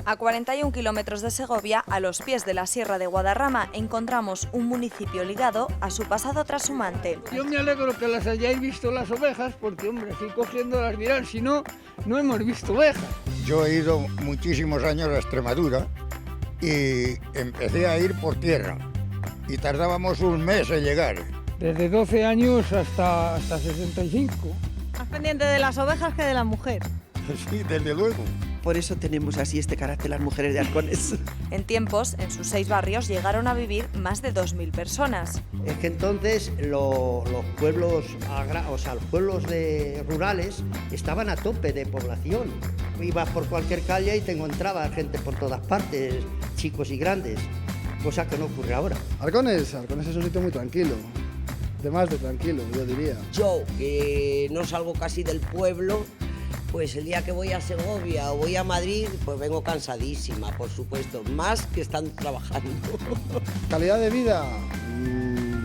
A 41 kilómetros de Segovia, a los pies de la Sierra de Guadarrama, encontramos un municipio ligado a su pasado trashumante. Yo me alegro que las hayáis visto las ovejas, porque, hombre, si cogiendo las mirar, si no, no hemos visto ovejas. Yo he ido muchísimos años a Extremadura y empecé a ir por tierra y tardábamos un mes en llegar. Desde 12 años hasta 65. Más pendiente de las ovejas que de la mujer. Sí, desde luego. Por eso tenemos así este carácter las mujeres de Arcones. En tiempos, en sus 6 barrios llegaron a vivir más de 2.000 personas. Es que entonces los pueblos, los pueblos rurales estaban a tope de población. Ibas por cualquier calle y te encontrabas gente por todas partes, chicos y grandes, cosa que no ocurre ahora. Arcones es un sitio muy tranquilo, de más de tranquilo, yo diría. Yo, que no salgo casi del pueblo, pues el día que voy a Segovia o voy a Madrid, pues vengo cansadísima, por supuesto, más que están trabajando. ¿Calidad de vida?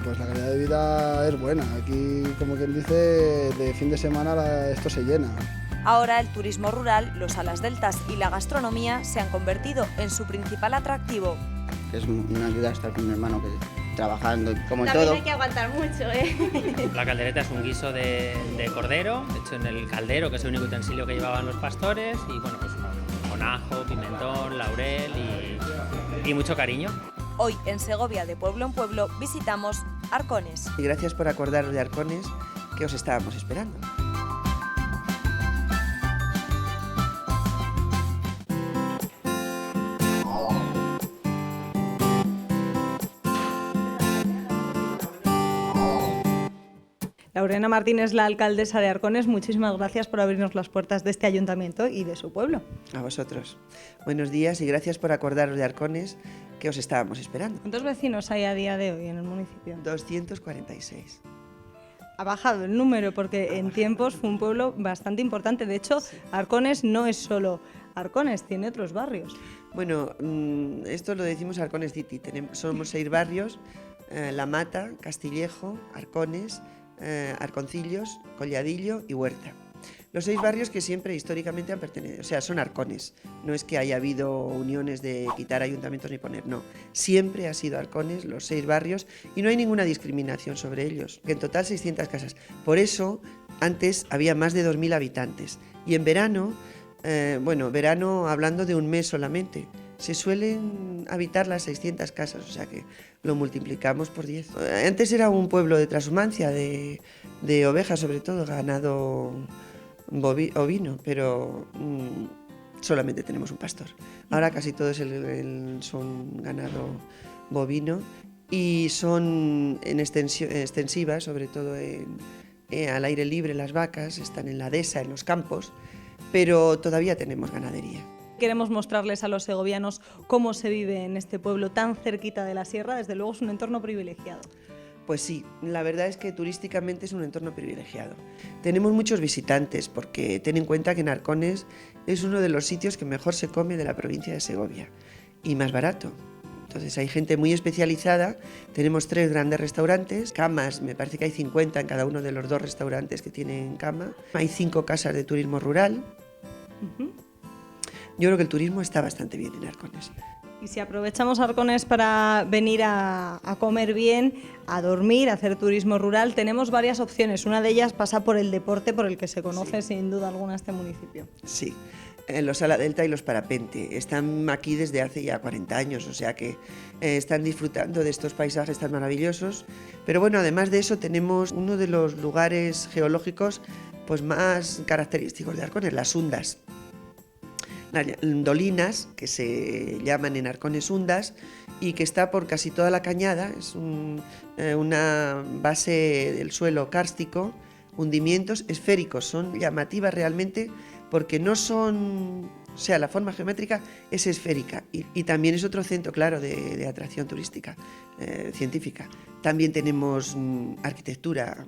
Pues la calidad de vida es buena. Aquí, como quien dice, de fin de semana esto se llena. Ahora el turismo rural, los alas deltas y la gastronomía se han convertido en su principal atractivo. Es una ayuda estar con mi hermano que trabajando, como también todo. Hay que aguantar mucho, ¿eh? La caldereta es un guiso de cordero, hecho en el caldero, que es el único utensilio que llevaban los pastores, y bueno, pues con ajo, pimentón, laurel y mucho cariño. Hoy en Segovia, de pueblo en pueblo, visitamos Arcones. Y gracias por acordaros de Arcones, que os estábamos esperando. Lorena Martínez, la alcaldesa de Arcones, muchísimas gracias por abrirnos las puertas de este ayuntamiento y de su pueblo. A vosotros. Buenos días y gracias por acordaros de Arcones, que os estábamos esperando. ¿Cuántos vecinos hay a día de hoy en el municipio? 246. Ha bajado el número porque en tiempos fue un pueblo bastante importante. De hecho, Arcones no es solo Arcones, tiene otros barrios. Bueno, esto lo decimos Arcones City. Somos 6 barrios, La Mata, Castillejo, Arcones, Arconcillos, Colladillo y Huerta. Los 6 barrios que siempre históricamente han pertenecido, o sea, son Arcones. No es que haya habido uniones de quitar ayuntamientos ni poner, no. Siempre ha sido Arcones, los 6 barrios, y no hay ninguna discriminación sobre ellos. En total 600 casas. Por eso, antes había más de 2.000 habitantes. Y en verano, verano hablando de un mes solamente, se suelen habitar las 600 casas, o sea que lo multiplicamos por 10. Antes era un pueblo de transhumancia, de ovejas, sobre todo, ganado ovino, pero solamente tenemos un pastor. Ahora casi todos son ganado bovino y son en extensivas, sobre todo al aire libre las vacas, están en la dehesa, en los campos, pero todavía tenemos ganadería. Queremos mostrarles a los segovianos cómo se vive en este pueblo tan cerquita de la sierra. Desde luego es un entorno privilegiado. Pues sí, la verdad es que turísticamente es un entorno privilegiado. Tenemos muchos visitantes porque ten en cuenta que en Arcones es uno de los sitios que mejor se come de la provincia de Segovia y más barato. Entonces hay gente muy especializada, tenemos 3 grandes restaurantes, camas, me parece que hay 50 en cada uno de los 2 restaurantes que tienen cama, hay 5 casas de turismo rural. Yo creo que el turismo está bastante bien en Arcones. Y si aprovechamos Arcones para venir a comer bien, a dormir, a hacer turismo rural, tenemos varias opciones. Una de ellas pasa por el deporte, por el que se conoce sin duda alguna este municipio. Sí, los Ala Delta y los Parapente están aquí desde hace ya 40 años, o sea que están disfrutando de estos paisajes tan maravillosos. Pero bueno, además de eso tenemos uno de los lugares geológicos pues más característicos de Arcones, las hundas. Las dolinas, que se llaman en Arcones hundas, y que está por casi toda la cañada, es una base del suelo kárstico, hundimientos esféricos, son llamativas realmente porque no son, o sea, la forma geométrica es esférica y también es otro centro, claro, de atracción turística, científica. También tenemos arquitectura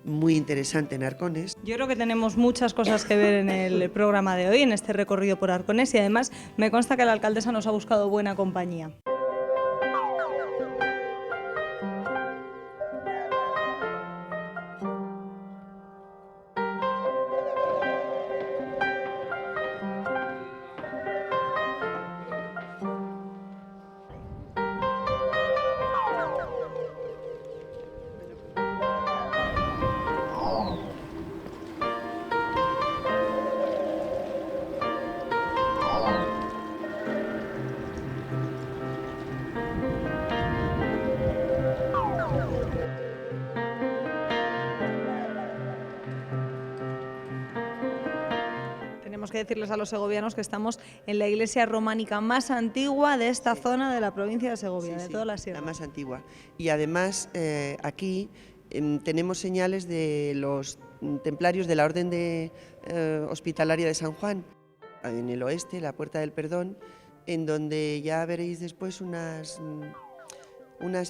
muy interesante en Arcones. Yo creo que tenemos muchas cosas que ver en el programa de hoy, en este recorrido por Arcones, y además me consta que la alcaldesa nos ha buscado buena compañía. tenemos que decirles a los segovianos que estamos en la iglesia románica más antigua de esta zona de la provincia de Segovia, de toda la sierra. La más antigua. Y además aquí tenemos señales de los templarios de la Orden Hospitalaria de San Juan, en el oeste, la Puerta del Perdón, en donde ya veréis después unas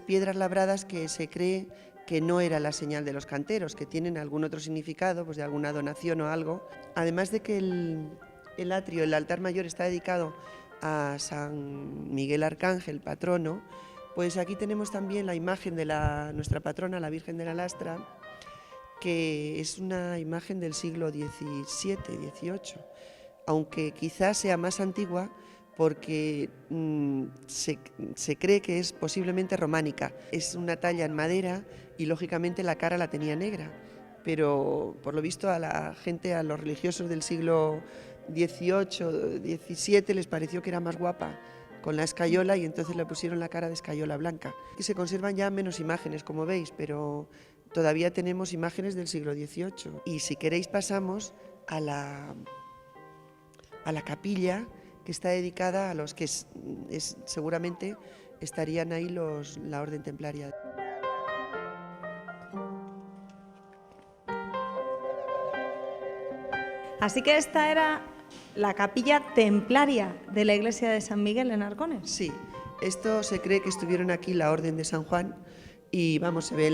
piedras labradas que se cree que no era la señal de los canteros, que tienen algún otro significado, pues de alguna donación o algo. Además de que el atrio, el altar mayor, está dedicado a San Miguel Arcángel, patrono, pues aquí tenemos también la imagen de nuestra patrona, la Virgen de la Lastra, que es una imagen del siglo XVII, XVIII, aunque quizás sea más antigua, porque se cree que es posiblemente románica. Es una talla en madera y lógicamente la cara la tenía negra, pero por lo visto a la gente, a los religiosos del siglo XVIII, XVII les pareció que era más guapa con la escayola y entonces le pusieron la cara de escayola blanca. Y se conservan ya menos imágenes, como veis, pero todavía tenemos imágenes del siglo XVIII. Y si queréis pasamos a la capilla, que está dedicada a los que seguramente estarían ahí la Orden Templaria. Así que esta era la capilla templaria de la iglesia de San Miguel en Arcones. Sí, esto se cree que estuvieron aquí la Orden de San Juan y vamos, se ve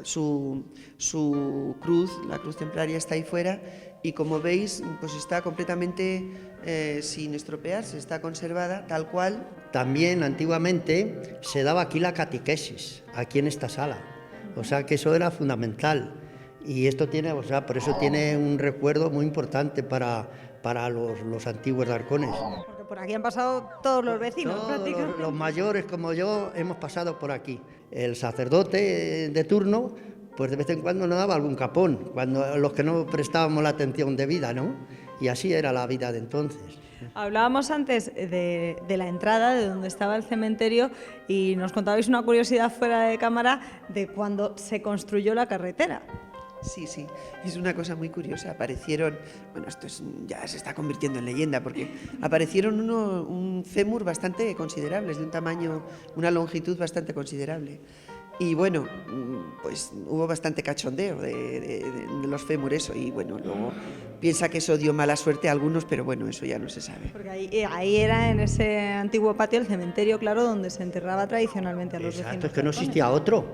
su cruz, la cruz templaria está ahí fuera y como veis pues está completamente sin estropearse, está conservada tal cual. También antiguamente se daba aquí la catequesis, aquí en esta sala, o sea que eso era fundamental y esto tiene, o sea, por eso tiene un recuerdo muy importante para los antiguos de Arcones. Porque por aquí han pasado todos los vecinos, prácticamente. Los mayores como yo hemos pasado por aquí. El sacerdote de turno pues de vez en cuando nos daba algún capón, los que no prestábamos la atención debida, ¿no? Y así era la vida de entonces. Hablábamos antes de la entrada, de donde estaba el cementerio, y nos contabais una curiosidad fuera de cámara de cuando se construyó la carretera. Sí, es una cosa muy curiosa. Aparecieron, bueno, esto ya se está convirtiendo en leyenda, porque aparecieron un fémur bastante considerable, de un tamaño, una longitud bastante considerable. Y bueno, pues hubo bastante cachondeo de los fémures y bueno, luego piensa que eso dio mala suerte a algunos, pero bueno, eso ya no se sabe. Porque ahí era en ese antiguo patio el cementerio, claro, donde se enterraba tradicionalmente a los vecinos. Exacto, es que no existía otro.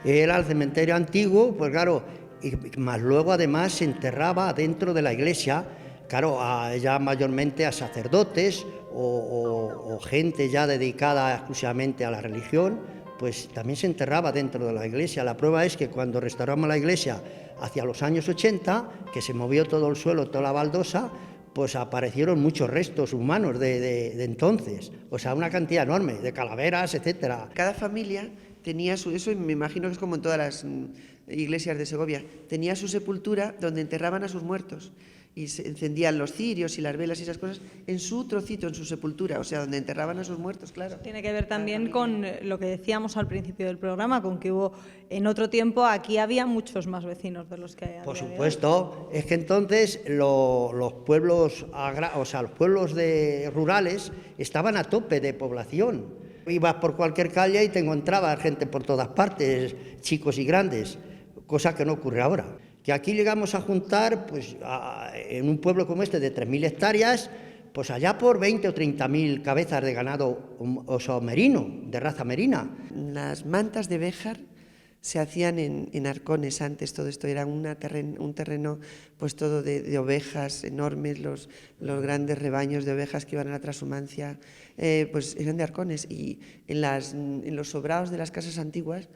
Era el cementerio antiguo, pues claro, y más luego además se enterraba dentro de la iglesia, claro, ya mayormente a sacerdotes o gente ya dedicada exclusivamente a la religión, pues también se enterraba dentro de la iglesia. La prueba es que cuando restauramos la iglesia hacia los años 80, que se movió todo el suelo, toda la baldosa, pues aparecieron muchos restos humanos de entonces, o sea, una cantidad enorme de calaveras, etcétera. Cada familia tenía eso me imagino que es como en todas las iglesias de Segovia, tenía su sepultura donde enterraban a sus muertos y se encendían los cirios y las velas y esas cosas en su trocito, en su sepultura, o sea, donde enterraban a sus muertos, claro. Tiene que ver también con lo que decíamos al principio del programa, con que hubo en otro tiempo, aquí había muchos más vecinos de los que hay. Por supuesto, es que entonces los pueblos, o sea, los pueblos rurales estaban a tope de población. Ibas por cualquier calle y te encontrabas gente por todas partes, chicos y grandes, cosa que no ocurre ahora. Que aquí llegamos a juntar, pues, en un pueblo como este de 3.000 hectáreas, pues allá por 20 o 30.000 cabezas de ganado merino, de raza merina. Las mantas de Béjar se hacían en Arcones antes, todo esto era un terreno pues todo de ovejas enormes, los grandes rebaños de ovejas que iban a la trashumancia, pues eran de Arcones y en los sobrados de las casas antiguas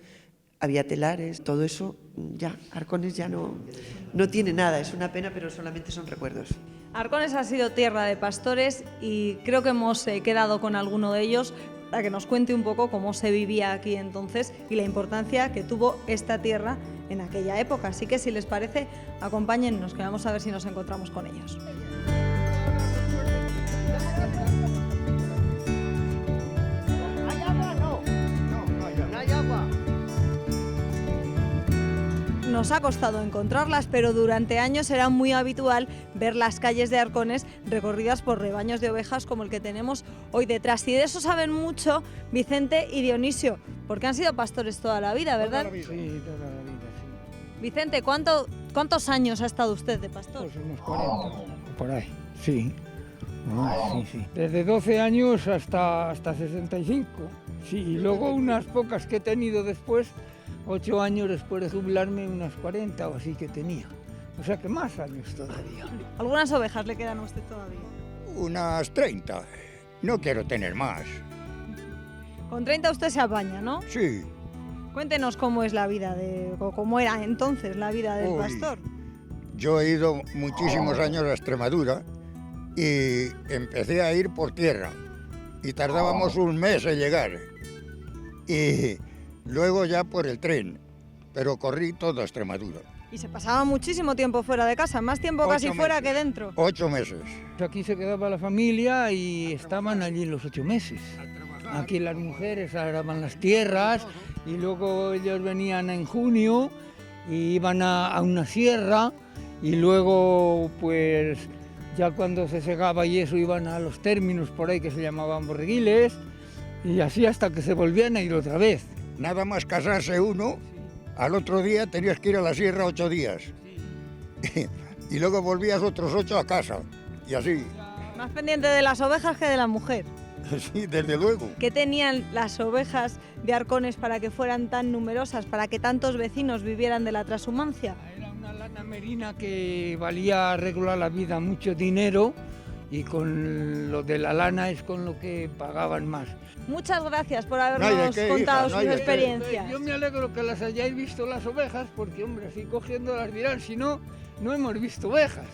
había telares, todo eso ya, Arcones ya no tiene nada, es una pena, pero solamente son recuerdos. Arcones ha sido tierra de pastores y creo que hemos quedado con alguno de ellos para que nos cuente un poco cómo se vivía aquí entonces y la importancia que tuvo esta tierra en aquella época. Así que si les parece, acompáñennos, que vamos a ver si nos encontramos con ellos. nos ha costado encontrarlas, pero durante años era muy habitual ver las calles de Arcones recorridas por rebaños de ovejas como el que tenemos hoy detrás. Y de eso saben mucho Vicente y Dionisio, porque han sido pastores toda la vida, ¿verdad? Sí, toda la vida, sí. Vicente, ¿cuántos años ha estado usted de pastor? Pues unos 40, por ahí, sí. Sí. Desde 12 años hasta 65. Sí, y luego unas pocas que he tenido después, 8 años después de jubilarme, unas 40 o así que tenía. O sea que más años todavía. ¿Algunas ovejas le quedan a usted todavía? Unas 30. No quiero tener más. Con 30 usted se apaña, ¿no? Sí. Cuéntenos cómo es la vida o cómo era entonces la vida del pastor. Yo he ido muchísimos años a Extremadura y empecé a ir por tierra y tardábamos un mes en llegar y luego ya por el tren, pero corrí toda Extremadura. Y se pasaba muchísimo tiempo fuera de casa, más tiempo casi fuera que dentro. 8 meses. Aquí se quedaba la familia y estaban allí los 8 meses. Aquí las mujeres araban las tierras y luego ellos venían en junio y iban a una sierra y luego pues ya cuando se segaba y eso iban a los términos por ahí que se llamaban borreguiles y así hasta que se volvían a ir otra vez. Nada más casarse uno, al otro día tenías que ir a la sierra 8 días y luego volvías otros 8 a casa y así. Más pendiente de las ovejas que de la mujer. Sí, desde luego. ¿Qué tenían las ovejas de Arcones para que fueran tan numerosas, para que tantos vecinos vivieran de la trashumancia? Era una lana merina que valía regular la vida mucho dinero y con lo de la lana es con lo que pagaban más. Muchas gracias por habernos contado sus experiencias. Yo me alegro que las hayáis visto las ovejas porque, hombre, así cogiendo las dirán, si no, no hemos visto ovejas.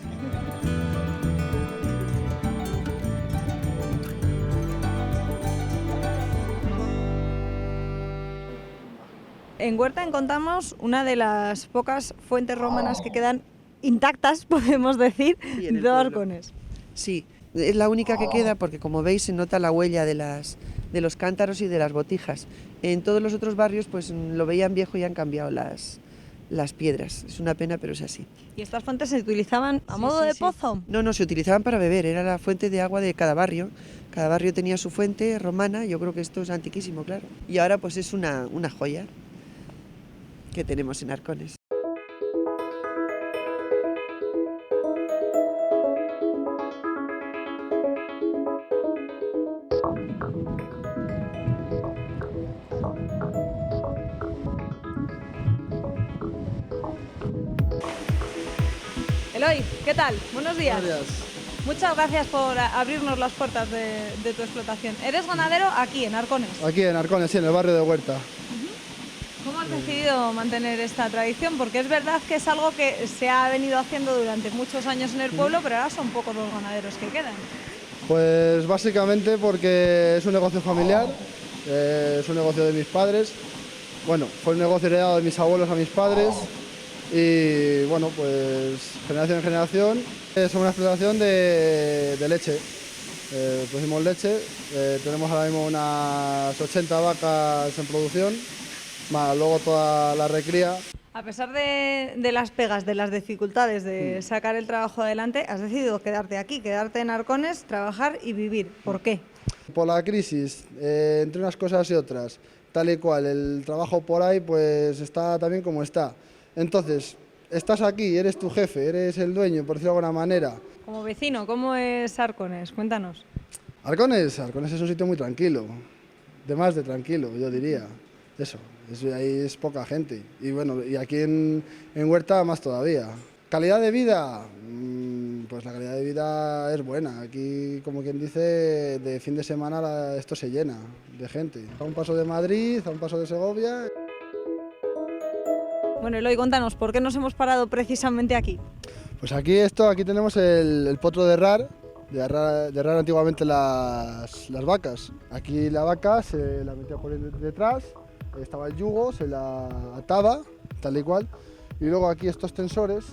En Huerta encontramos una de las pocas fuentes romanas que quedan intactas, podemos decir, de Arcones. Sí, es la única que queda porque, como veis, se nota la huella de los cántaros y de las botijas. En todos los otros barrios pues lo veían viejo y han cambiado las piedras. Es una pena, pero es así. ¿Y estas fuentes se utilizaban a modo de pozo? No, se utilizaban para beber, era la fuente de agua de cada barrio. Cada barrio tenía su fuente romana, yo creo que esto es antiquísimo, claro. Y ahora pues es una joya que tenemos en Arcones. Eloy, ¿qué tal? Buenos días. Buenos días. Muchas gracias por abrirnos las puertas de tu explotación. ¿Eres ganadero aquí, en Arcones? Aquí en Arcones, sí, en el barrio de Huerta. ¿Cómo has decidido mantener esta tradición? Porque es verdad que es algo que se ha venido haciendo durante muchos años en el pueblo, pero ahora son pocos los ganaderos que quedan. Pues básicamente porque es un negocio familiar, es un negocio de mis padres. Bueno, fue un negocio heredado de mis abuelos a mis padres y bueno, pues generación en generación. Es una explotación de leche. Producimos leche, tenemos ahora mismo unas 80 vacas en producción, más luego toda la recría. A pesar de las pegas, de las dificultades de sacar el trabajo adelante, has decidido quedarte aquí, quedarte en Arcones, trabajar y vivir. ¿Por qué? Por la crisis, entre unas cosas y otras, tal y cual, el trabajo por ahí pues está también como está. Entonces, estás aquí, eres tu jefe, eres el dueño, por decirlo de alguna manera. Como vecino, ¿cómo es Arcones? Cuéntanos. Arcones es un sitio muy tranquilo, de más de tranquilo, yo diría. Eso, ahí es poca gente. Y bueno, y aquí en Huerta más todavía. ¿Calidad de vida? Pues la calidad de vida es buena. Aquí, como quien dice, de fin de semana esto se llena de gente. A un paso de Madrid, a un paso de Segovia. Bueno, Eloy, cuéntanos, ¿por qué nos hemos parado precisamente aquí? Pues aquí tenemos el potro de herrar antiguamente las vacas. Aquí la vaca se la metía por detrás, estaba el yugo, se la ataba, tal y cual, y luego aquí estos tensores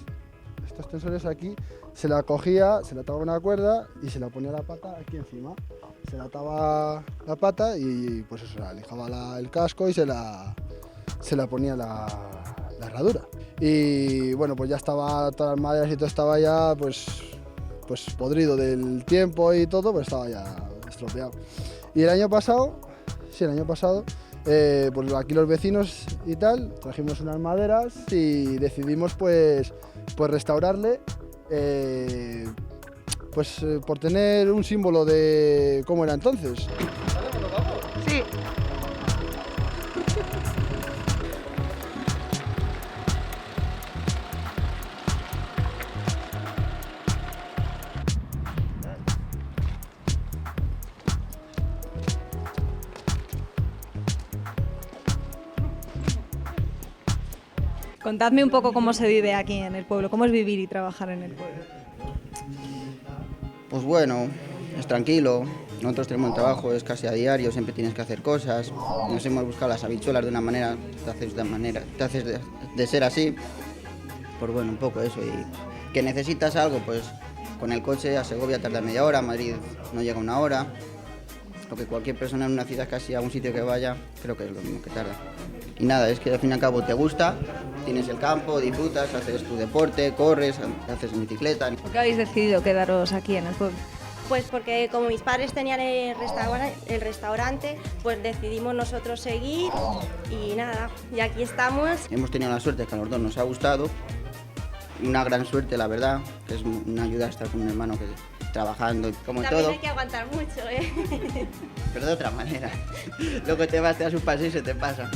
aquí, se la cogía, se la ataba una cuerda y se la ponía la pata aquí encima. Se la ataba la pata y pues eso, se la lijaba el casco y se la ponía la herradura. y bueno, pues ya estaba, todas las maderas y todo estaba ya pues podrido del tiempo y todo, pues estaba ya estropeado. Y el año pasado, pues aquí los vecinos y tal, trajimos unas maderas y decidimos pues restaurarle, por tener un símbolo de cómo era entonces. Sí. Contadme un poco cómo se vive aquí en el pueblo, cómo es vivir y trabajar en el pueblo. Pues bueno, es tranquilo. Nosotros tenemos un trabajo, es casi a diario, siempre tienes que hacer cosas. Nos hemos buscado las habichuelas de una manera, te haces de ser así. Pues bueno, un poco eso. Y que necesitas algo, pues con el coche a Segovia tarda media hora, a Madrid no llega una hora. Lo que cualquier persona en una ciudad, casi a un sitio que vaya, creo que es lo mismo que tarda. Y nada, es que al fin y al cabo te gusta, tienes el campo, disfrutas, haces tu deporte, corres, haces bicicleta. ¿Por qué habéis decidido quedaros aquí en el pueblo? Pues porque como mis padres tenían el restaurante, pues decidimos nosotros seguir y nada, y aquí estamos. Hemos tenido la suerte que a los dos nos ha gustado, una gran suerte la verdad, que es una ayuda estar con un hermano que trabajando como También todo. hay que aguantar mucho, Pero de otra manera, luego te vas, te das un paseo y se te pasa.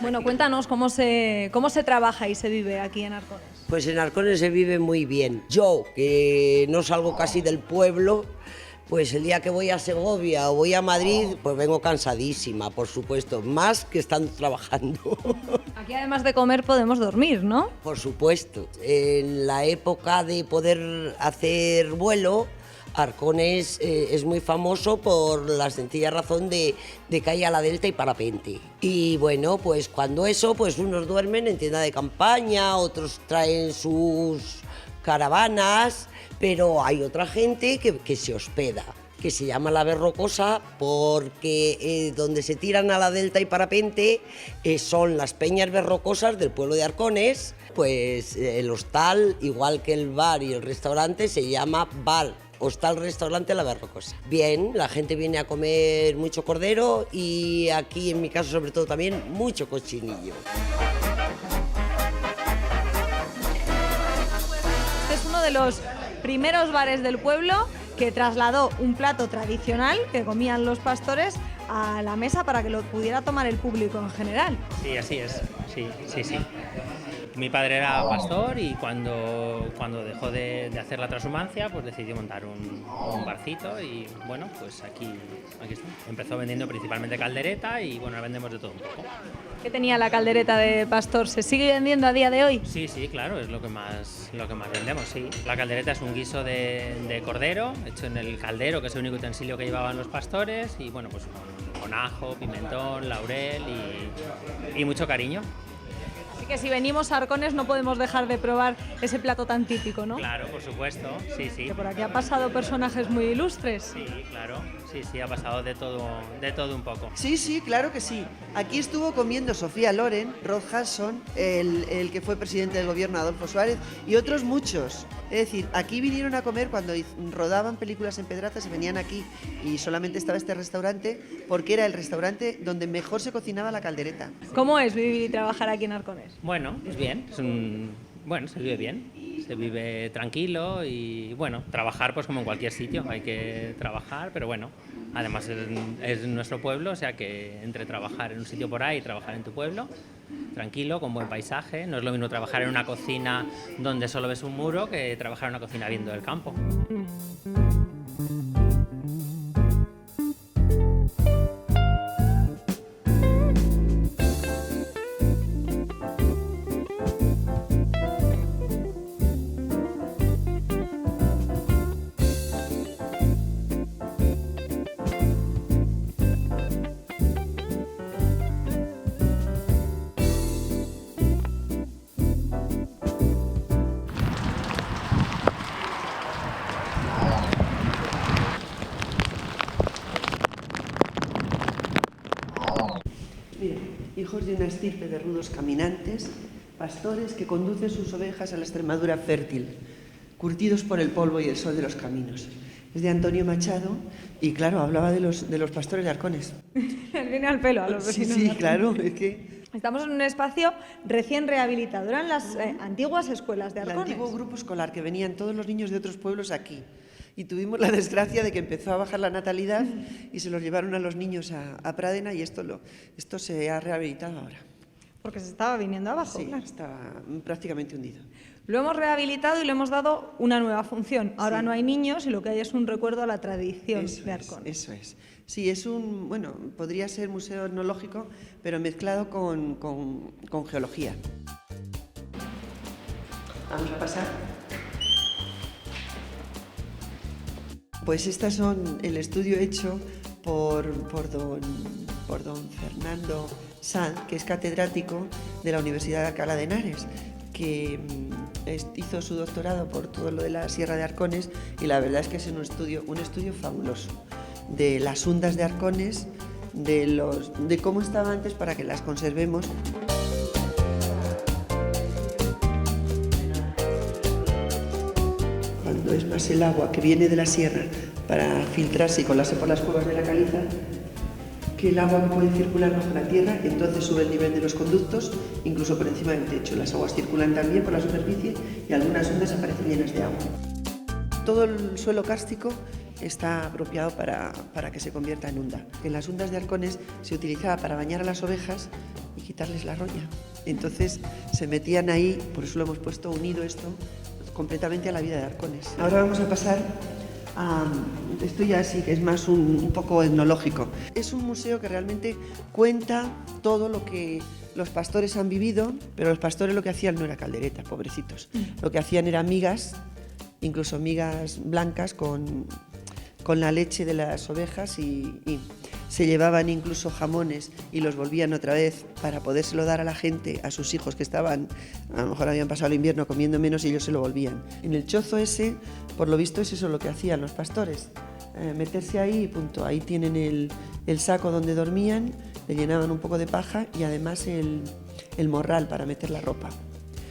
Bueno, cuéntanos cómo se trabaja y se vive aquí en Arcones. Pues en Arcones se vive muy bien. Yo, que no salgo casi del pueblo, pues el día que voy a Segovia o voy a Madrid, pues vengo cansadísima, por supuesto, más que estando trabajando. Aquí además de comer podemos dormir, ¿no? Por supuesto. En la época de poder hacer vuelo, Arcones es muy famoso por la sencilla razón de que hay ala delta y parapente. Y bueno, pues cuando eso, pues unos duermen en tienda de campaña, otros traen sus caravanas, pero hay otra gente que se hospeda, que se llama La Berrocosa, porque donde se tiran a la delta y parapente son las peñas berrocosas del pueblo de Arcones. Pues el hostal, igual que el bar y el restaurante, se llama Bar Hostal Restaurante La Berrocosa. Bien, la gente viene a comer mucho cordero y aquí en mi caso sobre todo también mucho cochinillo. Este es uno de los primeros bares del pueblo que trasladó un plato tradicional que comían los pastores a la mesa para que lo pudiera tomar el público en general. Sí, así es. Sí. Mi padre era pastor y cuando dejó de hacer la transhumancia, pues decidió montar un barcito y bueno, pues aquí está. Empezó vendiendo principalmente caldereta y bueno, ahora vendemos de todo un poco. ¿Qué tenía la caldereta de pastor? ¿Se sigue vendiendo a día de hoy? Sí, claro, es lo que más vendemos, sí. La caldereta es un guiso de cordero hecho en el caldero, que es el único utensilio que llevaban los pastores y bueno, pues con ajo, pimentón, laurel y mucho cariño. Así que si venimos a Arcones no podemos dejar de probar ese plato tan típico, ¿no? Claro, por supuesto, sí. Que por aquí han pasado personajes muy ilustres. Sí, claro, sí, ha pasado de todo un poco. Sí, claro que sí. Aquí estuvo comiendo Sofía Loren, Rod Hudson, el que fue presidente del gobierno Adolfo Suárez y otros muchos. Es decir, aquí vinieron a comer cuando rodaban películas en Pedraza, se venían aquí y solamente estaba este restaurante porque era el restaurante donde mejor se cocinaba la caldereta. ¿Cómo es vivir y trabajar aquí en Arcones? Bueno, pues bien, se vive bien, se vive tranquilo y bueno, trabajar pues como en cualquier sitio, hay que trabajar, pero bueno, además es nuestro pueblo, o sea que entre trabajar en un sitio por ahí y trabajar en tu pueblo, tranquilo, con buen paisaje, no es lo mismo trabajar en una cocina donde solo ves un muro que trabajar en una cocina viendo el campo. hijos de una estirpe de rudos caminantes, pastores que conducen sus ovejas a la Extremadura fértil, curtidos por el polvo y el sol de los caminos. Es de Antonio Machado y, claro, hablaba de los pastores de Arcones. Viene al pelo a los vecinos. Sí, claro, es que... Estamos en un espacio recién rehabilitado. Eran las antiguas escuelas de El Arcones. antiguo grupo escolar, que venían todos los niños de otros pueblos aquí. Y tuvimos la desgracia de que empezó a bajar la natalidad y se los llevaron a los niños a Pradena y esto se ha rehabilitado ahora. Porque se estaba viniendo abajo. Sí, claro. estaba prácticamente hundido. Lo hemos rehabilitado y le hemos dado una nueva función. Ahora Sí. no hay niños y lo que hay es un recuerdo a la tradición de Arcones. Eso es. Sí, es podría ser museo etnológico, pero mezclado con geología. Vamos a pasar. Pues estas son el estudio hecho por don Fernando Sanz, que es catedrático de la Universidad de Alcalá de Henares, que hizo su doctorado por todo lo de la Sierra de Arcones, y la verdad es que es un estudio fabuloso de las hundas de Arcones, de cómo estaba antes para que las conservemos. Cuando es más el agua que viene de la sierra para filtrarse y colarse por las cuevas de la caliza, que el agua que puede circular bajo la tierra, entonces sube el nivel de los conductos, incluso por encima del techo. Las aguas circulan también por la superficie y algunas ondas aparecen llenas de agua. Todo el suelo kárstico está apropiado para que se convierta en hunda. En las hundas de Arcones se utilizaba para bañar a las ovejas y quitarles la roña. Entonces se metían ahí, por eso lo hemos puesto unido esto completamente a la vida de Arcones. Ahora vamos a pasar a... Esto ya sí que es más un poco etnológico. Es un museo que realmente cuenta todo lo que los pastores han vivido, pero los pastores lo que hacían no era caldereta, pobrecitos. Lo que hacían era migas, incluso migas blancas con la leche de las ovejas y se llevaban incluso jamones y los volvían otra vez para podérselo dar a la gente, a sus hijos que estaban, a lo mejor habían pasado el invierno comiendo menos y ellos se lo volvían. En el chozo ese, por lo visto, es eso lo que hacían los pastores, meterse ahí y punto. Ahí tienen el saco donde dormían, le llenaban un poco de paja y además el morral para meter la ropa.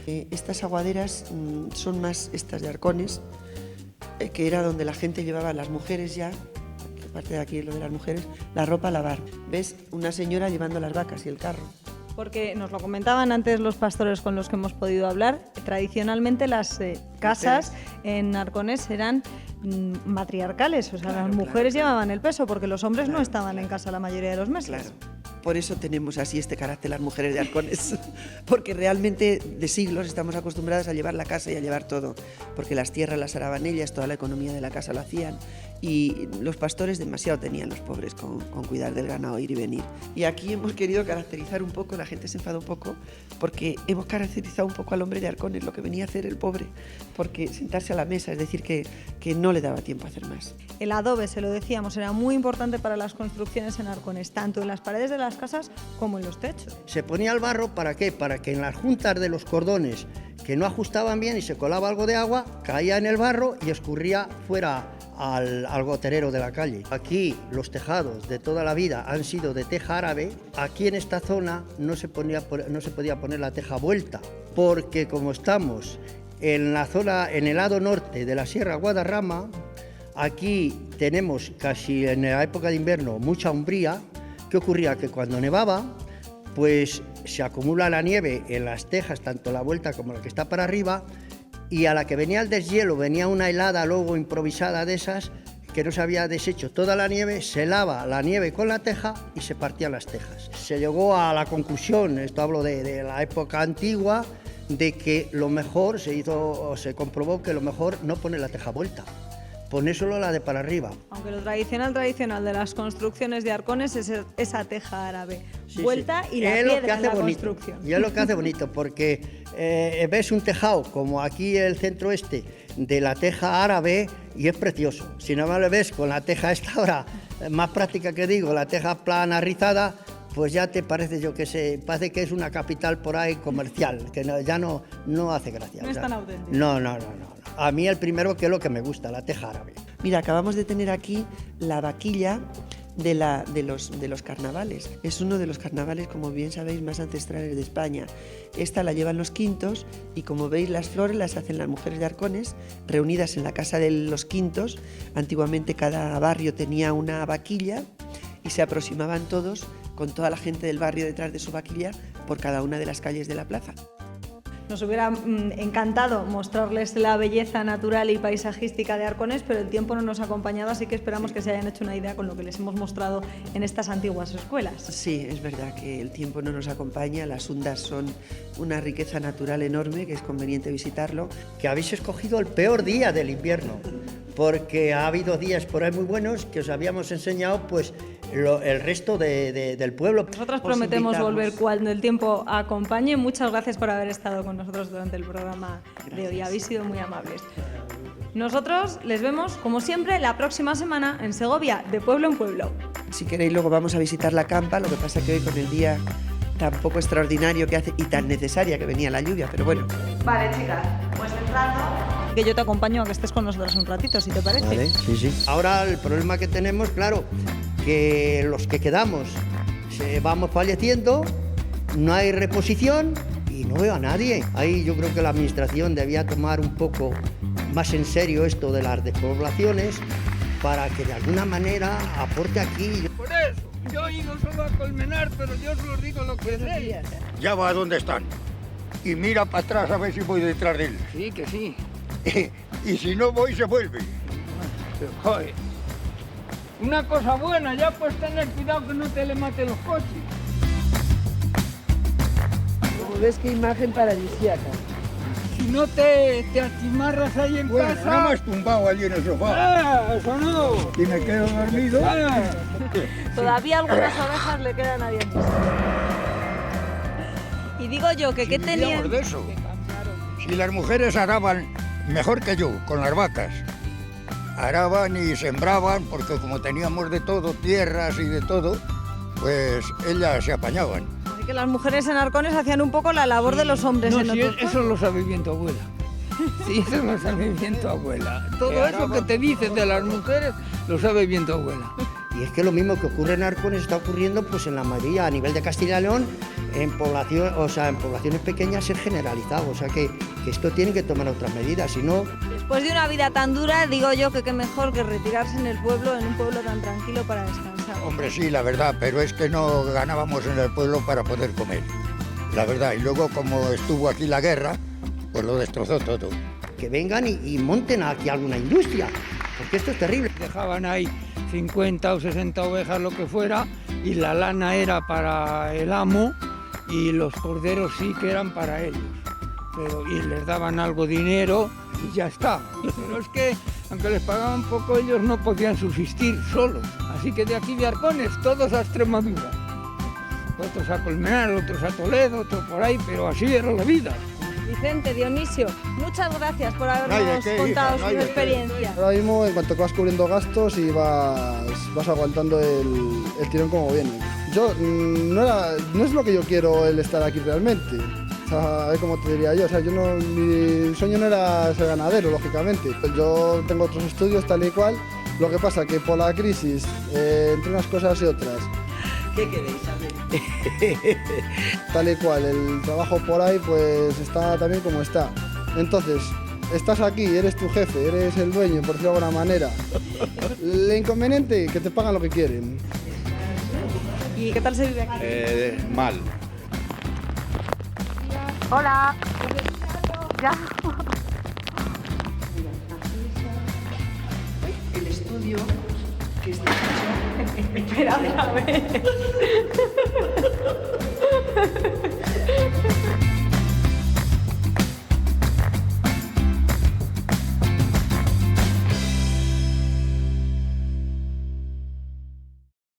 Estas aguaderas son más estas de Arcones, que era donde la gente llevaba, las mujeres ya, aparte de aquí lo de las mujeres, la ropa a lavar. ¿Ves? Una señora llevando las vacas y el carro. Porque nos lo comentaban antes los pastores con los que hemos podido hablar, tradicionalmente las casas en Arcones eran matriarcales, o sea, las mujeres llevaban el peso porque los hombres no estaban en casa la mayoría de los meses. Claro. Por eso tenemos así este carácter las mujeres de Arcones, porque realmente de siglos estamos acostumbradas a llevar la casa y a llevar todo, porque las tierras las araban ellas, toda la economía de la casa lo hacían, y los pastores demasiado tenían los pobres con cuidar del ganado, ir y venir. Y aquí hemos querido caracterizar un poco, la gente se enfada un poco, porque hemos caracterizado un poco al hombre de Arcones, lo que venía a hacer el pobre, porque sentarse a la mesa, es decir, que no le daba tiempo a hacer más. El adobe, se lo decíamos, era muy importante para las construcciones en Arcones, tanto en las paredes de las casas como en los techos. Se ponía el barro, ¿para qué? Para que en las juntas de los cordones que no ajustaban bien y se colaba algo de agua, caía en el barro y escurría fuera al goterero de la calle. Aquí los tejados de toda la vida han sido de teja árabe. Aquí en esta zona no se podía poner la teja vuelta, porque como estamos en la zona, en el lado norte de la Sierra Guadarrama, aquí tenemos casi en la época de invierno mucha umbría. ¿Qué ocurría? Que cuando nevaba, pues se acumula la nieve en las tejas, tanto la vuelta como la que está para arriba, y a la que venía el deshielo, venía una helada luego improvisada de esas, que no se había deshecho toda la nieve, se lava la nieve con la teja y se partían las tejas. Se llegó a la conclusión, esto hablo de la época antigua, de que lo mejor se comprobó que lo mejor no poner la teja vuelta, poner solo la de para arriba. Aunque lo tradicional de las construcciones de Arcones es esa teja árabe, vuelta y la piedra en la construcción. Y es lo que hace bonito, porque ves un tejado como aquí el centro este de la teja árabe y es precioso. Si no me lo ves con la teja esta ahora, más práctica que digo, la teja plana rizada, pues ya te parece, yo que sé, parece que es una capital por ahí comercial, que ya no hace gracia. No es tan auténtico. No. A mí el primero, que es lo que me gusta, la teja árabe. Mira, acabamos de tener aquí la vaquilla de los carnavales. Es uno de los carnavales, como bien sabéis, más ancestrales de España. Esta la llevan los quintos y, como veis, las flores las hacen las mujeres de Arcones, reunidas en la casa de los quintos. Antiguamente cada barrio tenía una vaquilla y se aproximaban todos con toda la gente del barrio detrás de su vaquilla por cada una de las calles de la plaza. Nos hubiera encantado mostrarles la belleza natural y paisajística de Arcones, pero el tiempo no nos ha acompañado, así que esperamos que se hayan hecho una idea con lo que les hemos mostrado en estas antiguas escuelas. Sí, es verdad que el tiempo no nos acompaña, las hundas son una riqueza natural enorme, que es conveniente visitarlo. Que habéis escogido el peor día del invierno, porque ha habido días por ahí muy buenos que os habíamos enseñado pues el resto del pueblo. Nosotros prometemos volver cuando el tiempo acompañe. Muchas gracias por haber estado con nosotros durante el programa de hoy. Habéis sido muy amables. Nosotros les vemos, como siempre, la próxima semana en Segovia, de pueblo en pueblo. Si queréis, luego vamos a visitar la campa, lo que pasa que hoy, con el día tan poco extraordinario que hace y tan necesaria que venía la lluvia, pero bueno. Vale, chicas, pues entrando, que yo te acompaño a que estés con nosotros un ratito, si te parece. Vale, sí. Ahora el problema que tenemos, claro, que los que quedamos vamos falleciendo, no hay reposición y no veo a nadie. Ahí yo creo que la administración debía tomar un poco más en serio esto de las despoblaciones para que de alguna manera aporte aquí. Por eso, yo he ido solo a Colmenar, pero yo os lo digo lo que sé. Ya va a donde están. Y mira para atrás a ver si voy detrás de él. Sí, que sí. Y si no voy, se vuelve. Pero, joder, una cosa buena, ya puedes tener cuidado que no te le maten los coches. Como ves, qué imagen paradisíaca. Si no te atimarras ahí en casa... No me has tumbado allí en el sofá. Eso no. Y me quedo dormido. Todavía algunas orejas le quedan a dientes. Y digo yo que qué tenían... de eso. Si las mujeres araban mejor que yo, con las vacas. Araban y sembraban, porque como teníamos de todo, tierras y de todo, pues ellas se apañaban. Así que las mujeres en Arcones hacían un poco la labor de los hombres en otros pueblos. Eso lo sabe bien tu abuela. Sí, eso lo sabe bien tu abuela. Todo eso que te dices de las mujeres, lo sabe bien tu abuela. Y es que lo mismo que ocurre en Arcones está ocurriendo pues en la mayoría, a nivel de Castilla y León, en poblaciones pequeñas es generalizado. O sea que esto tiene que tomar otras medidas, si no... Después de una vida tan dura, digo yo que qué mejor que retirarse en el pueblo, en un pueblo tan tranquilo para descansar. Hombre, sí, la verdad, pero es que no ganábamos en el pueblo para poder comer. La verdad, y luego como estuvo aquí la guerra, pues lo destrozó todo. Que vengan y monten aquí alguna industria, porque esto es terrible. Dejaban ahí 50 o 60 ovejas, lo que fuera, y la lana era para el amo y los corderos sí que eran para ellos. Y les daban algo de dinero y ya está. Pero es que, aunque les pagaban poco, ellos no podían subsistir solos. Así que de aquí de Arcones, todos a Extremadura. Otros a Colmenar, otros a Toledo, otros por ahí, pero así era la vida. Vicente, Dionisio, muchas gracias por habernos contado su experiencia. Ahora mismo, en cuanto que vas cubriendo gastos y vas aguantando el tirón como viene. Yo, no es lo que yo quiero el estar aquí realmente. O sea, como te diría yo, mi sueño no era ser ganadero, lógicamente. Yo tengo otros estudios tal y cual, lo que pasa que por la crisis, entre unas cosas y otras... ¿Qué queréis saber? Tal y cual, el trabajo por ahí pues está también como está. Entonces, estás aquí, eres tu jefe, eres el dueño, por decirlo de alguna manera. El inconveniente, que te pagan lo que quieren. ¿Y qué tal se vive aquí? Mal. Hola. Ya. El estudio que está hecho... Espera, a ver.